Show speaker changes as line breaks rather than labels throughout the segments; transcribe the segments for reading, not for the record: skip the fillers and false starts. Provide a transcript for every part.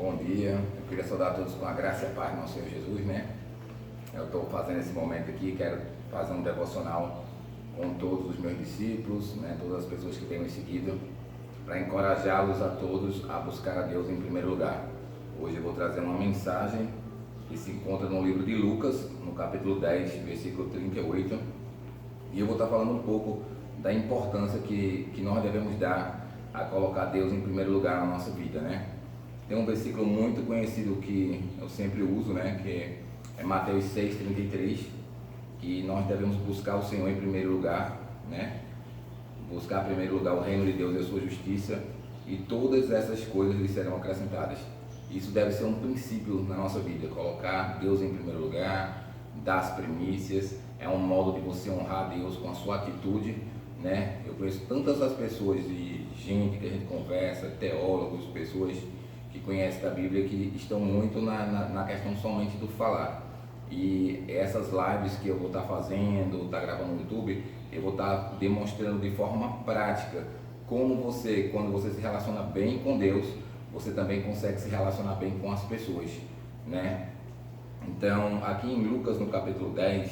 Bom dia, eu queria saudar a todos com a graça e a paz do nosso Senhor Jesus, né? Eu estou fazendo esse momento aqui, quero fazer um devocional com todos os meus discípulos, né? Todas as pessoas que têm me seguido, para encorajá-los a todos a buscar a Deus em primeiro lugar. Hoje eu vou trazer uma mensagem que se encontra no livro de Lucas, no capítulo 10, versículo 38, e eu vou estar falando um pouco da importância que nós devemos dar a colocar Deus em primeiro lugar na nossa vida, né? Tem um versículo muito conhecido que eu sempre uso, né? Que é Mateus 6,33, que nós devemos buscar o Senhor em primeiro lugar, né? Buscar em primeiro lugar o reino de Deus e a sua justiça, e todas essas coisas lhe serão acrescentadas. Isso deve ser um princípio na nossa vida, colocar Deus em primeiro lugar, dar as primícias, é um modo de você honrar Deus com a sua atitude, né? Eu conheço tantas as pessoas e gente que a gente conversa, teólogos, pessoas que conhecem da Bíblia, que estão muito na questão somente do falar. E essas lives que eu vou estar fazendo, estar gravando no YouTube, eu vou estar demonstrando de forma prática como você, quando você se relaciona bem com Deus, você também consegue se relacionar bem com as pessoas, né? Então, aqui em Lucas, no capítulo 10,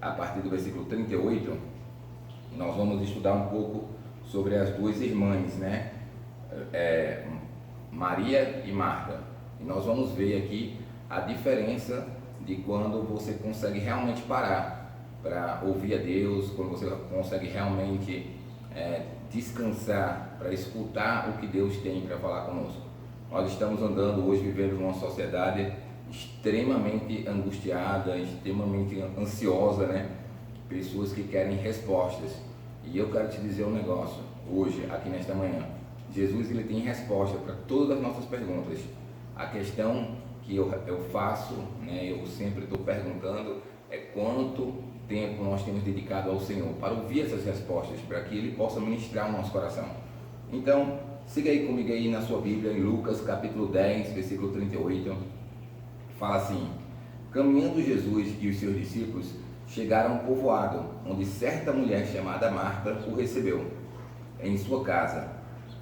a partir do versículo 38, nós vamos estudar um pouco sobre as duas irmãs, né? Maria e Marta. E nós vamos ver aqui a diferença de quando você consegue realmente parar para ouvir a Deus, quando você consegue realmente descansar para escutar o que Deus tem para falar conosco. Nós estamos andando hoje, vivendo numa sociedade extremamente angustiada, extremamente ansiosa, né? Pessoas que querem respostas. E eu quero te dizer um negócio hoje, aqui nesta manhã. Jesus, ele tem resposta para todas as nossas perguntas. A questão que eu faço, né, eu sempre estou perguntando, é quanto tempo nós temos dedicado ao Senhor para ouvir essas respostas, para que Ele possa ministrar o nosso coração. Então, siga aí comigo aí na sua Bíblia, em Lucas capítulo 10, versículo 38, fala assim: caminhando Jesus e os seus discípulos chegaram a um povoado, onde certa mulher chamada Marta o recebeu em sua casa.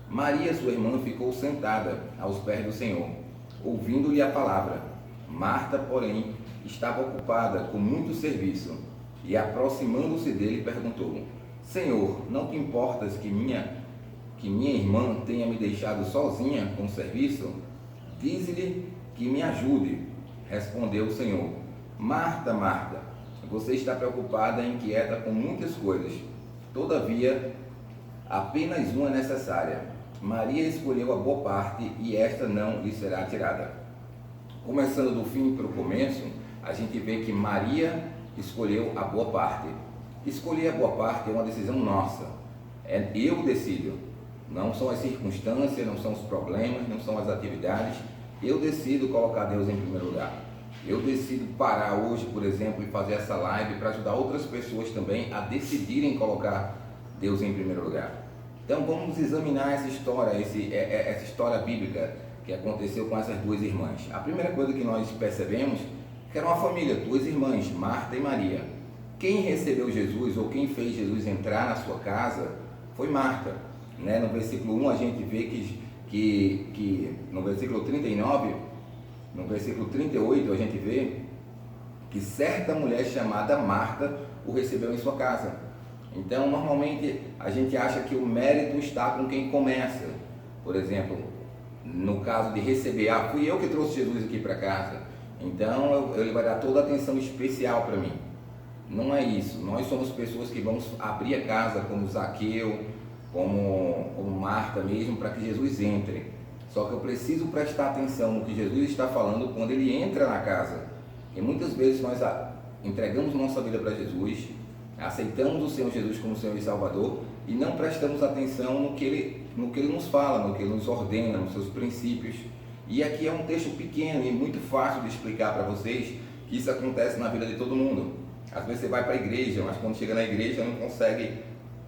Maria, sua irmã, ficou sentada aos pés do Senhor, ouvindo-lhe a palavra. Marta, porém, estava ocupada com muito serviço, e aproximando-se dele, perguntou: Senhor, não te importas que minha irmã tenha me deixado sozinha com o serviço? Dize-lhe que me ajude. Respondeu o Senhor: Marta, Marta, você está preocupada e inquieta com muitas coisas. Todavia, apenas uma é necessária. Maria escolheu a boa parte, e esta não lhe será tirada. Começando do fim para o começo, a gente vê que Maria escolheu a boa parte. Escolher a boa parte é uma decisão nossa. Eu decido. Não são as circunstâncias, não são os problemas, não são as atividades. Eu decido colocar Deus em primeiro lugar. Eu decido parar hoje, por exemplo, e fazer essa live para ajudar outras pessoas também a decidirem colocar Deus em primeiro lugar. Então vamos examinar essa história bíblica que aconteceu com essas duas irmãs. A primeira coisa que nós percebemos que era uma família, duas irmãs, Marta e Maria. Quem recebeu Jesus, ou quem fez Jesus entrar na sua casa, foi Marta, né? No versículo 1 a gente vê que no versículo 39, no versículo 38 a gente vê que certa mulher chamada Marta o recebeu em sua casa. Então, normalmente, a gente acha que o mérito está com quem começa. Por exemplo, no caso de receber, fui eu que trouxe Jesus aqui para casa, então ele vai dar toda a atenção especial para mim. Não é isso. Nós somos pessoas que vamos abrir a casa, como Zaqueu, como Marta mesmo, para que Jesus entre. Só que eu preciso prestar atenção no que Jesus está falando quando ele entra na casa. E muitas vezes nós entregamos nossa vida para Jesus, aceitamos o Senhor Jesus como Senhor e Salvador, e não prestamos atenção no que Ele nos fala, no que Ele nos ordena, nos seus princípios. E aqui é um texto pequeno e muito fácil de explicar para vocês que isso acontece na vida de todo mundo. Às vezes você vai para a igreja, mas quando chega na igreja não consegue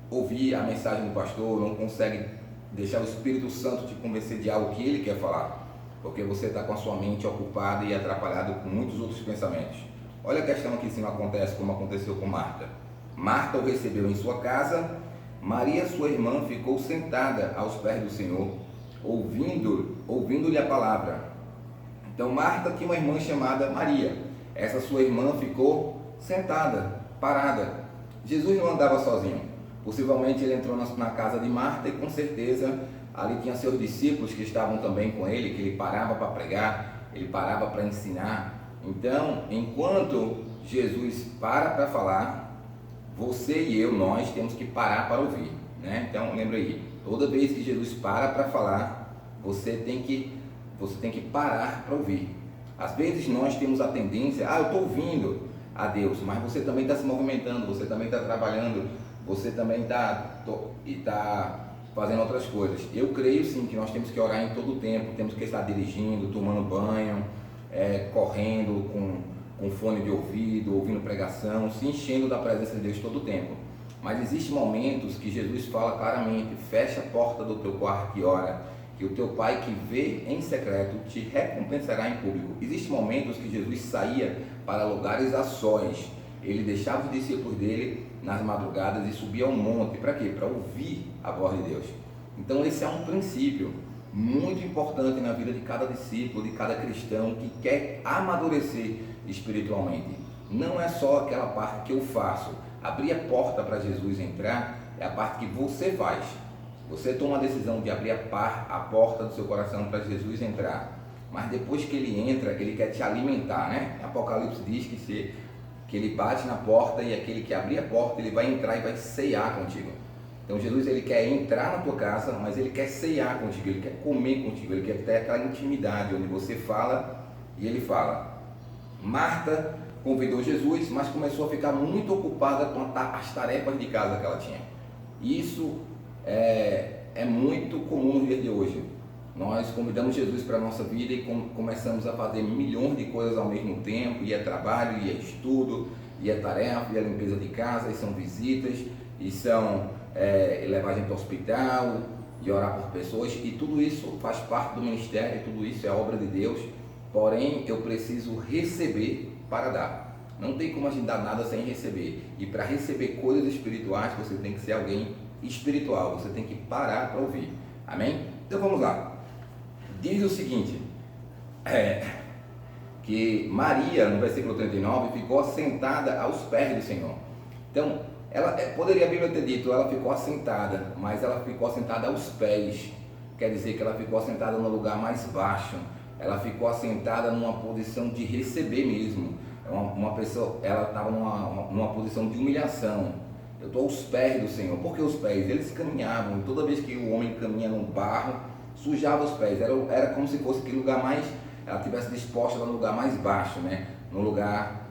ouvir a mensagem do pastor, não consegue deixar o Espírito Santo te convencer de algo que Ele quer falar, porque você está com a sua mente ocupada e atrapalhado com muitos outros pensamentos. Olha a questão aqui se não acontece como aconteceu com Marta. Marta o recebeu em sua casa, Maria, sua irmã, ficou sentada aos pés do Senhor, ouvindo-lhe a palavra. Então Marta tinha uma irmã chamada Maria. Essa sua irmã ficou sentada, parada. Jesus não andava sozinho. Possivelmente ele entrou na casa de Marta e com certeza ali tinha seus discípulos que estavam também com ele, que ele parava para pregar, ele parava para ensinar. Então, enquanto Jesus para falar, você e eu, nós temos que parar para ouvir, né? Então, lembra aí, toda vez que Jesus para falar, você tem que parar para ouvir. Às vezes nós temos a tendência, eu estou ouvindo a Deus, mas você também está se movimentando, você também está trabalhando, você também está fazendo outras coisas. Eu creio sim que nós temos que orar em todo o tempo, temos que estar dirigindo, tomando banho, correndo com fone de ouvido, ouvindo pregação, se enchendo da presença de Deus todo o tempo. Mas existem momentos que Jesus fala claramente: fecha a porta do teu quarto e ora, que o teu pai que vê em secreto te recompensará em público. Existem momentos que Jesus saía para lugares a sós. Ele deixava os discípulos dele nas madrugadas e subia ao monte. Para quê? Para ouvir a voz de Deus. Então esse é um princípio muito importante na vida de cada discípulo, de cada cristão que quer amadurecer espiritualmente. Não é só aquela parte que eu faço. Abrir a porta para Jesus entrar é a parte que você faz. Você toma a decisão de abrir a porta do seu coração para Jesus entrar, mas depois que ele entra, ele quer te alimentar, né? Apocalipse diz que ele bate na porta e aquele que abrir a porta, ele vai entrar e vai ceiar contigo. Então Jesus, ele quer entrar na tua casa, mas ele quer ceiar contigo, ele quer comer contigo, ele quer ter aquela intimidade onde você fala e ele fala. Marta convidou Jesus, mas começou a ficar muito ocupada com as tarefas de casa que ela tinha. Isso é muito comum no dia de hoje. Nós convidamos Jesus para a nossa vida e começamos a fazer milhões de coisas ao mesmo tempo, e é trabalho, e é estudo, e é tarefa, e é limpeza de casa, e são visitas, e são levar a gente ao hospital, e orar por pessoas, e tudo isso faz parte do ministério, tudo isso é obra de Deus, porém eu preciso receber para dar. Não tem como a gente dar nada sem receber, e para receber coisas espirituais você tem que ser alguém espiritual, você tem que parar para ouvir. Amém? Então vamos lá. Diz o seguinte, que Maria, no versículo 39, ficou assentada aos pés do Senhor. Então, ela poderia a Bíblia ter dito, ela ficou assentada, mas ela ficou assentada aos pés. Quer dizer que ela ficou assentada no lugar mais baixo. Ela ficou assentada numa posição de receber mesmo. Uma pessoa, ela estava numa posição de humilhação. Eu estou aos pés do Senhor. Por que os pés? Eles caminhavam. Toda vez que o homem caminha no barro, sujava os pés. Era como se fosse aquele lugar mais... Ela estivesse disposta no lugar mais baixo, né? No lugar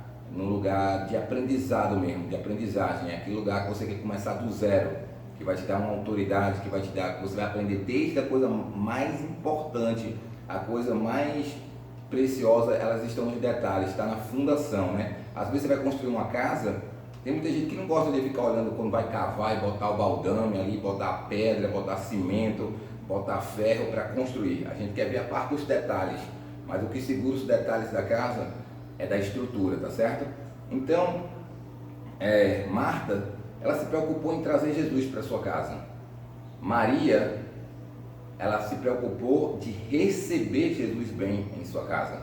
de aprendizado mesmo, de aprendizagem. É aquele lugar que você quer começar do zero, que vai te dar uma autoridade, que você vai aprender desde a coisa mais importante, a coisa mais preciosa, elas estão nos detalhes, está na fundação, né? Às vezes você vai construir uma casa... Tem muita gente que não gosta de ficar olhando quando vai cavar e botar o baldame ali, botar a pedra, botar cimento, botar ferro para construir. A gente quer ver a parte dos detalhes, mas o que segura os detalhes da casa é da estrutura, tá certo? Então, Marta, ela se preocupou em trazer Jesus para sua casa. Maria, ela se preocupou de receber Jesus bem em sua casa.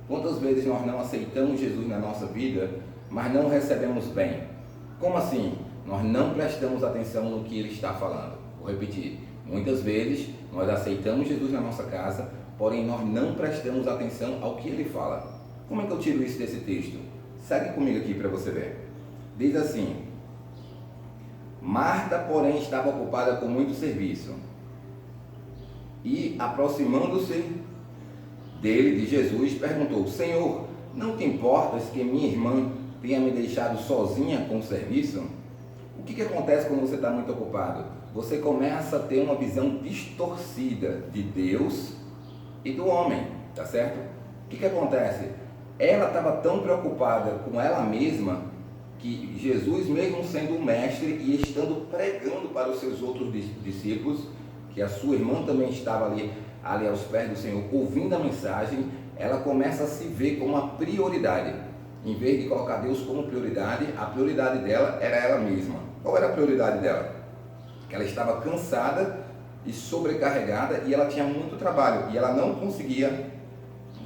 Quantas vezes nós não aceitamos Jesus na nossa vida, mas não recebemos bem? Como assim? Nós não prestamos atenção no que ele está falando. Vou repetir. Muitas vezes nós aceitamos Jesus na nossa casa, porém nós não prestamos atenção ao que ele fala. Como é que eu tiro isso desse texto? Segue comigo aqui para você ver. Diz assim: Marta, porém, estava ocupada com muito serviço. E, aproximando-se dele, de Jesus, perguntou: Senhor, não te importas que minha irmã tenha me deixado sozinha com o serviço? O que acontece quando você está muito ocupado? Você começa a ter uma visão distorcida de Deus e do homem, tá certo? O que acontece? Ela estava tão preocupada com ela mesma que Jesus, mesmo sendo o mestre e estando pregando para os seus outros discípulos, que a sua irmã também estava ali aos pés do Senhor, ouvindo a mensagem, ela começa a se ver como uma prioridade. Em vez de colocar Deus como prioridade, a prioridade dela era ela mesma. Qual era a prioridade dela? Que ela estava cansada e sobrecarregada, e ela tinha muito trabalho, e ela não conseguia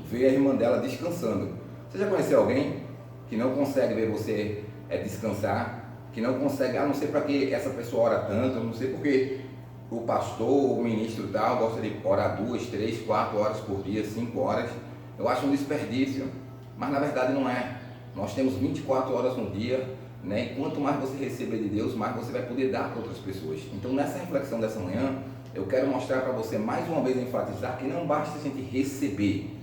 ver a irmã dela descansando. Você já conheceu alguém que não consegue ver você descansar, que não consegue, não sei para que essa pessoa ora tanto, não sei porque o pastor, o ministro tal, gosta de orar 2, 3, 4 horas por dia, 5 horas, eu acho um desperdício, mas na verdade não é. Nós temos 24 horas no dia, né? E quanto mais você receber de Deus, mais você vai poder dar para outras pessoas. Então nessa reflexão dessa manhã, eu quero mostrar para você mais uma vez, enfatizar que não basta a gente receber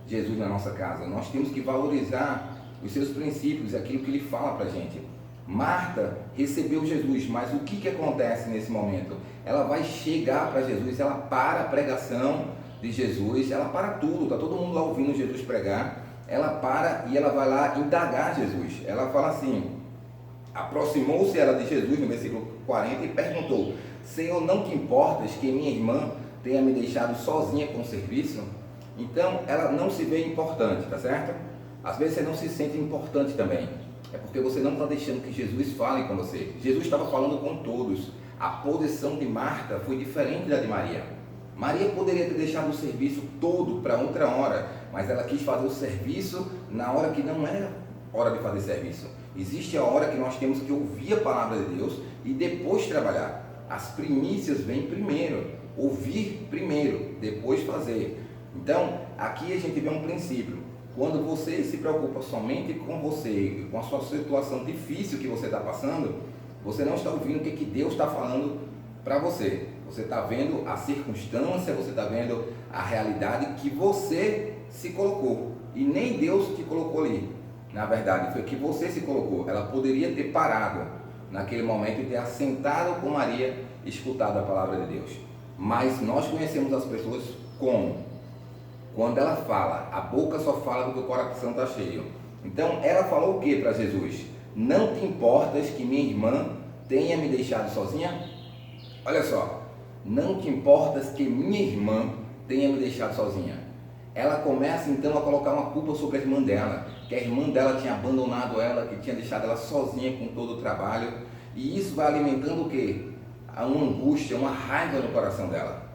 Jesus na nossa casa, nós temos que valorizar os seus princípios, aquilo que ele fala para a gente. Marta recebeu Jesus, mas o que acontece nesse momento? Ela vai chegar para Jesus, ela para a pregação de Jesus, ela para tudo, está todo mundo lá ouvindo Jesus pregar, ela para e ela vai lá indagar Jesus. Ela fala assim, aproximou-se ela de Jesus, no versículo 40, e perguntou: Senhor, não te importas que minha irmã tenha me deixado sozinha com o serviço? Então, ela não se vê importante, tá certo? Às vezes você não se sente importante também. É porque você não está deixando que Jesus fale com você. Jesus estava falando com todos. A posição de Marta foi diferente da de Maria. Maria poderia ter deixado o serviço todo para outra hora, mas ela quis fazer o serviço na hora que não era hora de fazer serviço. Existe a hora que nós temos que ouvir a palavra de Deus e depois trabalhar. As primícias vêm primeiro. Ouvir primeiro, depois fazer. Então, aqui a gente vê um princípio. Quando você se preocupa somente com você, com a sua situação difícil que você está passando, você não está ouvindo o que Deus está falando para você. Você está vendo a circunstância, você está vendo a realidade que você se colocou. E nem Deus te colocou ali. Na verdade, foi que você se colocou. Ela poderia ter parado naquele momento e ter assentado com Maria, escutado a palavra de Deus. Mas nós conhecemos as pessoas como? Quando ela fala, a boca só fala do que o coração está cheio. Então, ela falou o que para Jesus? Não te importas que minha irmã tenha me deixado sozinha? Olha só, não te importas que minha irmã tenha me deixado sozinha. Ela começa então a colocar uma culpa sobre a irmã dela, que a irmã dela tinha abandonado ela, que tinha deixado ela sozinha com todo o trabalho. E isso vai alimentando o quê? Uma angústia, uma raiva no coração dela.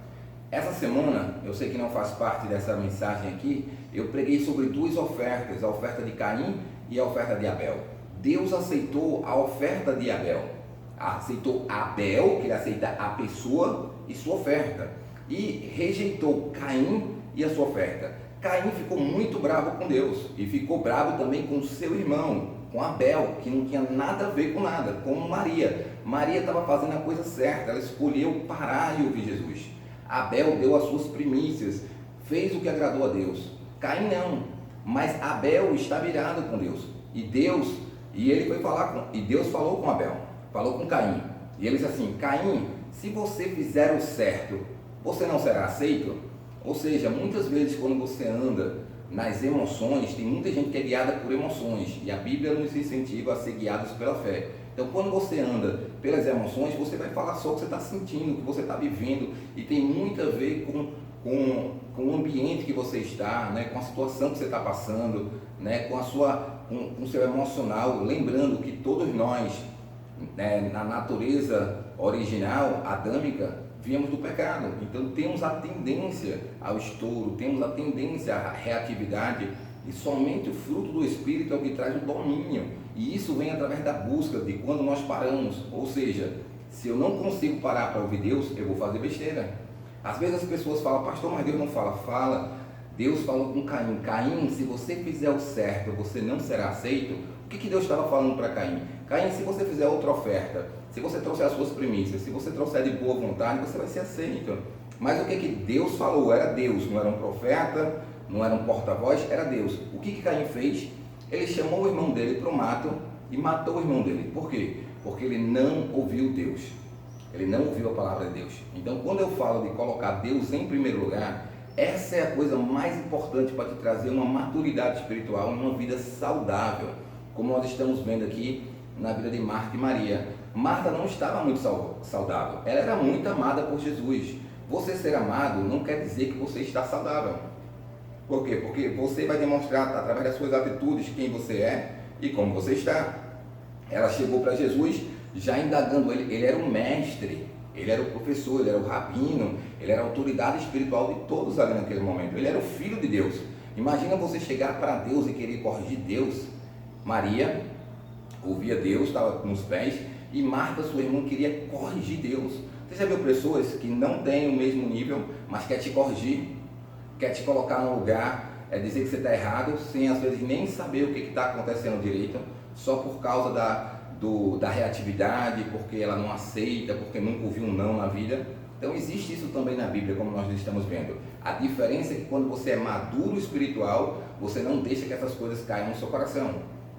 Essa semana, eu sei que não faz parte dessa mensagem aqui, eu preguei sobre duas ofertas, a oferta de Caim e a oferta de Abel. Deus aceitou a oferta de Abel, aceitou Abel, que ele aceita a pessoa e sua oferta, e rejeitou Caim e a sua oferta. Caim ficou muito bravo com Deus e ficou bravo também com seu irmão, com Abel, que não tinha nada a ver com nada, como Maria. Maria estava fazendo a coisa certa, ela escolheu parar e ouvir Jesus. Abel deu as suas primícias, fez o que agradou a Deus. Caim não, mas Abel está virado com Deus. E ele foi falar e Deus falou com Abel, falou com Caim. E ele disse assim: Caim, se você fizer o certo, você não será aceito? Ou seja, muitas vezes quando você anda nas emoções, tem muita gente que é guiada por emoções, e a Bíblia nos incentiva a ser guiados pela fé. Então, quando você anda pelas emoções, você vai falar só o que você está sentindo, o que você está vivendo, e tem muito a ver com o ambiente que você está, né, com a situação que você está passando, né, com o seu emocional, lembrando que todos nós, né, na natureza original, adâmica, viemos do pecado. Então temos a tendência ao estouro, temos a tendência à reatividade, e somente o fruto do Espírito é o que traz o domínio. E isso vem através da busca, de quando nós paramos. Ou seja, se eu não consigo parar para ouvir Deus, eu vou fazer besteira. Às vezes as pessoas falam: pastor, mas Deus não fala. Fala. Deus falou com Caim: Caim, se você fizer o certo, você não será aceito. O que Deus estava falando para Caim? Caim, se você fizer outra oferta, se você trouxer as suas primícias, se você trouxer de boa vontade, você vai ser aceito. Mas o que Deus falou? Era Deus, não era um profeta, não era um porta-voz, era Deus. O que Caim fez? Ele chamou o irmão dele para o mato e matou o irmão dele. Por quê? Porque ele não ouviu Deus. Ele não ouviu a palavra de Deus. Então, quando eu falo de colocar Deus em primeiro lugar, essa é a coisa mais importante para te trazer uma maturidade espiritual, uma vida saudável, como nós estamos vendo aqui na vida de Marta e Maria. Marta não estava muito saudável, ela era muito amada por Jesus. Você ser amado não quer dizer que você está saudável. Por quê? Porque você vai demonstrar através das suas atitudes quem você é e como você está. Ela chegou para Jesus já indagando ele era um mestre, Ele era o professor, ele era o rabino, ele era a autoridade espiritual de todos ali naquele momento. Ele era o filho de Deus. Imagina você chegar para Deus e querer corrigir Deus. Maria ouvia Deus, estava nos pés, e Marta, sua irmã, queria corrigir Deus. Você já viu pessoas que não têm o mesmo nível, mas quer te corrigir, quer te colocar num lugar, dizer que você está errado, sem às vezes nem saber o que está acontecendo direito, só por causa da reatividade, porque ela não aceita, porque nunca ouviu um não na vida. Então existe isso também na Bíblia, como nós estamos vendo. A diferença é que quando você é maduro espiritual, você não deixa que essas coisas caiam no seu coração,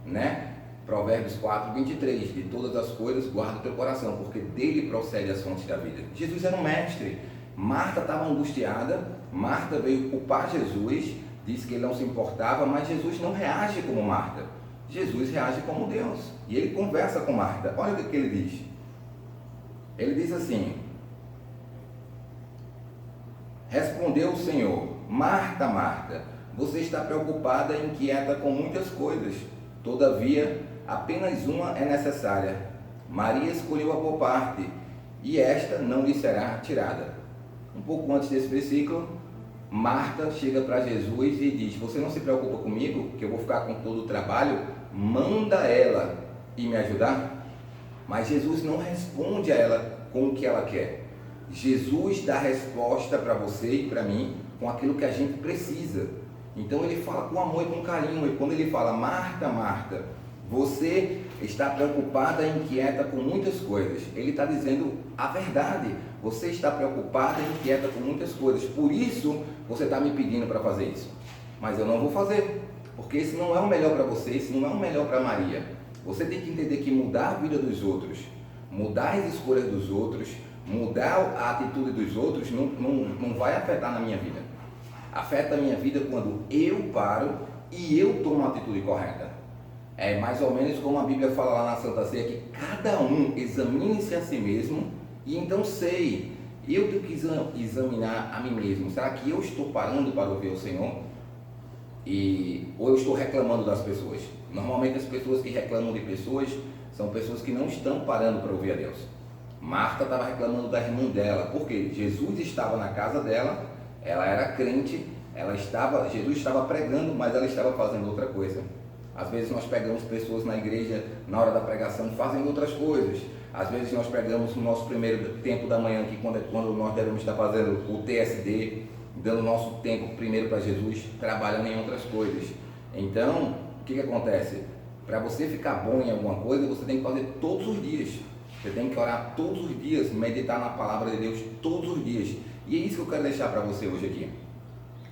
né? Provérbios 4, 23, de todas as coisas guarda o teu coração, porque dele procede as fontes da vida. Jesus era um mestre. Marta estava angustiada, Marta veio culpar Jesus, disse que ele não se importava, mas Jesus não reage como Marta. Jesus reage como Deus, e ele conversa com Marta. Olha o que ele diz. Ele diz assim: respondeu o Senhor: Marta, Marta, você está preocupada e inquieta com muitas coisas, todavia apenas uma é necessária. Maria escolheu a boa parte, e esta não lhe será tirada. Um pouco antes desse versículo, Marta chega para Jesus e diz: você não se preocupa comigo, que eu vou ficar com todo o trabalho? Manda ela ir me ajudar. Mas Jesus não responde a ela com o que ela quer. Jesus dá resposta para você e para mim com aquilo que a gente precisa. Então ele fala com amor e com carinho. E quando ele fala: Marta, Marta, você está preocupada e inquieta com muitas coisas, ele está dizendo a verdade. Você está preocupada e inquieta com muitas coisas, por isso você está me pedindo para fazer isso. Mas eu não vou fazer, porque esse não é o melhor para você, esse não é o melhor para Maria. Você tem que entender que mudar a vida dos outros, mudar as escolhas dos outros, mudar a atitude dos outros não vai afetar na minha vida. Afeta a minha vida quando eu paro e eu tomo a atitude correta. É mais ou menos como a Bíblia fala lá na Santa Ceia, que cada um examine-se a si mesmo, e então sei, eu tenho que examinar a mim mesmo. Será que eu estou parando para ouvir o Senhor? Ou eu estou reclamando das pessoas? Normalmente as pessoas que reclamam de pessoas são pessoas que não estão parando para ouvir a Deus. Marta estava reclamando da irmã dela, porque Jesus estava na casa dela, ela era crente, Jesus estava pregando, mas ela estava fazendo outra coisa. Às vezes nós pegamos pessoas na igreja, na hora da pregação, fazendo outras coisas. Às vezes nós pegamos no nosso primeiro tempo da manhã, que quando nós devemos estar fazendo o TSD, dando nosso tempo primeiro para Jesus, trabalhando em outras coisas. Então, o que acontece? Para você ficar bom em alguma coisa, você tem que fazer todos os dias. Você tem que orar todos os dias, meditar na palavra de Deus todos os dias. E é isso que eu quero deixar para você hoje aqui.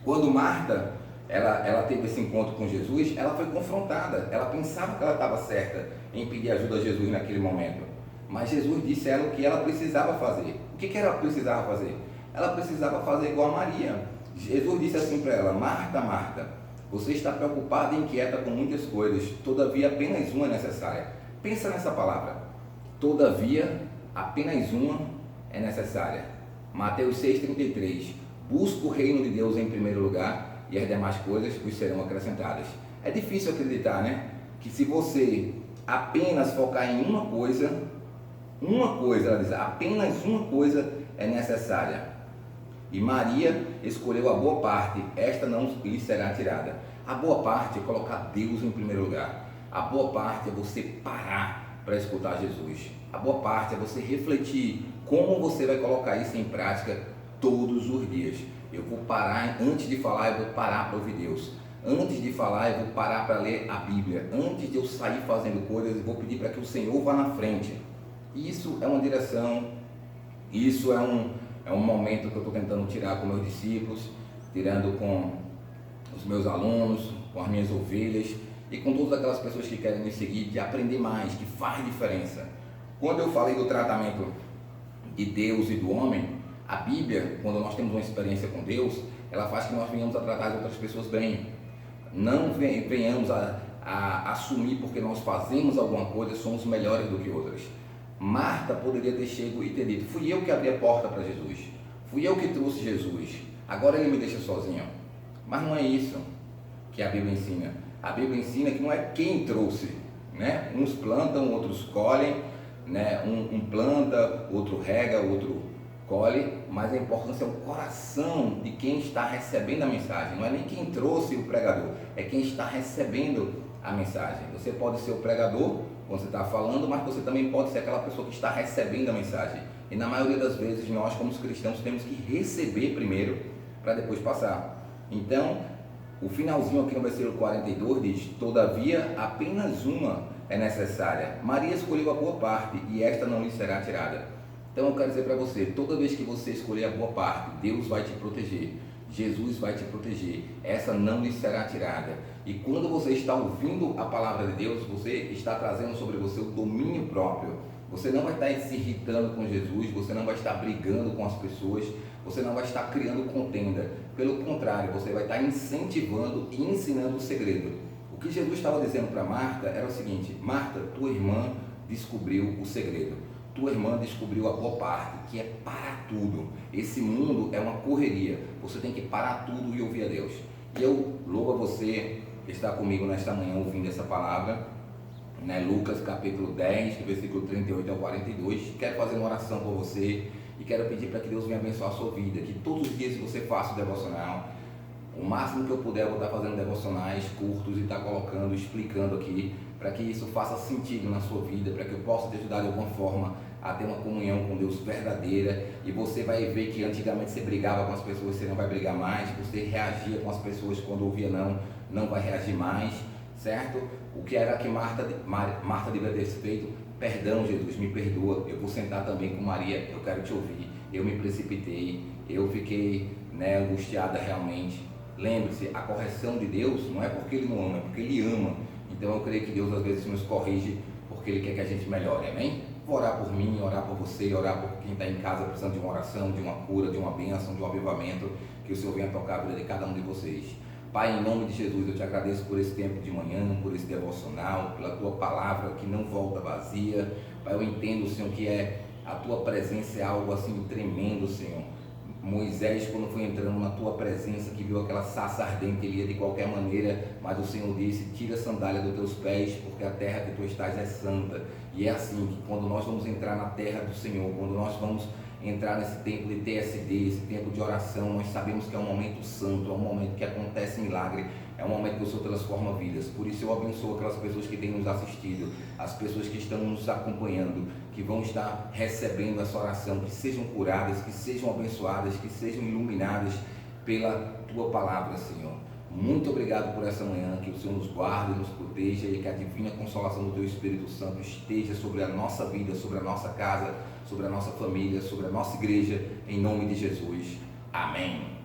Quando Marta ela teve esse encontro com Jesus, ela foi confrontada. Ela pensava que ela estava certa em pedir ajuda a Jesus naquele momento. Mas Jesus disse a ela o que ela precisava fazer. O que ela precisava fazer? Ela precisava fazer igual a Maria. Jesus disse assim para ela: Marta, Marta, você está preocupada e inquieta com muitas coisas, todavia apenas uma é necessária. Pensa nessa palavra. Todavia, apenas uma é necessária. Mateus 6,33. Busca o reino de Deus em primeiro lugar, e as demais coisas vos serão acrescentadas. É difícil acreditar, né? Que se você apenas focar em uma coisa, ela diz, apenas uma coisa é necessária. E Maria escolheu a boa parte, esta não lhe será tirada. A boa parte é colocar Deus em primeiro lugar. A boa parte é você parar para escutar Jesus. A boa parte é você refletir como você vai colocar isso em prática todos os dias. Eu vou parar, antes de falar, eu vou parar para ouvir Deus. Antes de falar, eu vou parar para ler a Bíblia. Antes de eu sair fazendo coisas, eu vou pedir para que o Senhor vá na frente. Isso é uma direção, isso é um momento que eu estou tentando tirar com meus discípulos, tirando com os meus alunos, com as minhas ovelhas e com todas aquelas pessoas que querem me seguir, de aprender mais, que faz diferença. Quando eu falei do tratamento de Deus e do homem, a Bíblia, quando nós temos uma experiência com Deus, ela faz que nós venhamos a tratar as outras pessoas bem. Não venhamos a assumir porque nós fazemos alguma coisa, somos melhores do que outras. Marta poderia ter chegado e ter dito: fui eu que abri a porta para Jesus, fui eu que trouxe Jesus, agora ele me deixa sozinho. Mas não é isso que a Bíblia ensina. A Bíblia ensina que não é quem trouxe, né? Uns plantam, outros colhem, né? Um planta, outro rega, outro colhe, mas a importância é o coração de quem está recebendo a mensagem. Não é nem quem trouxe o pregador, é quem está recebendo a mensagem. Você pode ser o pregador quando você está falando, mas você também pode ser aquela pessoa que está recebendo a mensagem. E na maioria das vezes nós, como cristãos, temos que receber primeiro para depois passar. Então, o finalzinho aqui no versículo 42 diz: todavia apenas uma é necessária. Maria escolheu a boa parte e esta não lhe será tirada. Então eu quero dizer para você, toda vez que você escolher a boa parte, Deus vai te proteger, Jesus vai te proteger, essa não lhe será tirada. E quando você está ouvindo a palavra de Deus, você está trazendo sobre você o domínio próprio. Você não vai estar se irritando com Jesus, você não vai estar brigando com as pessoas, você não vai estar criando contenda. Pelo contrário, você vai estar incentivando e ensinando o segredo. O que Jesus estava dizendo para Marta era o seguinte: Marta, tua irmã descobriu o segredo. Tua irmã descobriu a boa parte, que é parar tudo. Esse mundo é uma correria. Você tem que parar tudo e ouvir a Deus. E eu louvo a você que está comigo nesta manhã ouvindo essa palavra, né? Lucas capítulo 10, do versículo 38 ao 42. Quero fazer uma oração por você e quero pedir para que Deus venha abençoar a sua vida. Que todos os dias você faça o devocional. O máximo que eu puder, eu vou estar fazendo devocionais curtos e estar colocando, explicando aqui, para que isso faça sentido na sua vida, para que eu possa te ajudar de alguma forma a ter uma comunhão com Deus verdadeira. E você vai ver que antigamente você brigava com as pessoas, você não vai brigar mais. Você reagia com as pessoas quando ouvia não vai reagir mais, certo? O que era que Marta deveria ter feito? Perdão, Jesus, me perdoa, eu vou sentar também com Maria, eu quero te ouvir. Eu me precipitei, eu fiquei, angustiada realmente. Lembre-se, a correção de Deus não é porque Ele não ama, é porque Ele ama. Então eu creio que Deus às vezes nos corrige porque Ele quer que a gente melhore, amém? Vou orar por mim, orar por você, orar por quem está em casa precisando de uma oração, de uma cura, de uma bênção, de um avivamento, que o Senhor venha tocar a vida de cada um de vocês. Pai, em nome de Jesus, eu te agradeço por esse tempo de manhã, por esse devocional, pela Tua palavra que não volta vazia. Pai, eu entendo, Senhor, que a Tua presença é algo assim tremendo, Senhor. Moisés, quando foi entrando na Tua presença, que viu aquela sarça ardente, ele ia de qualquer maneira, mas o Senhor disse: tira a sandália dos teus pés, porque a terra que tu estás é santa. E é assim que quando nós vamos entrar na terra do Senhor, quando nós vamos entrar nesse tempo de TSD, esse tempo de oração, nós sabemos que é um momento santo, é um momento que acontece milagre, é um momento que o Senhor transforma vidas. Por isso eu abençoo aquelas pessoas que têm nos assistido, as pessoas que estão nos acompanhando, que vão estar recebendo essa oração, que sejam curadas, que sejam abençoadas, que sejam iluminadas pela Tua palavra, Senhor. Muito obrigado por essa manhã, que o Senhor nos guarde, nos proteja e que a divina consolação do Teu Espírito Santo esteja sobre a nossa vida, sobre a nossa casa, sobre a nossa família, sobre a nossa igreja, em nome de Jesus. Amém.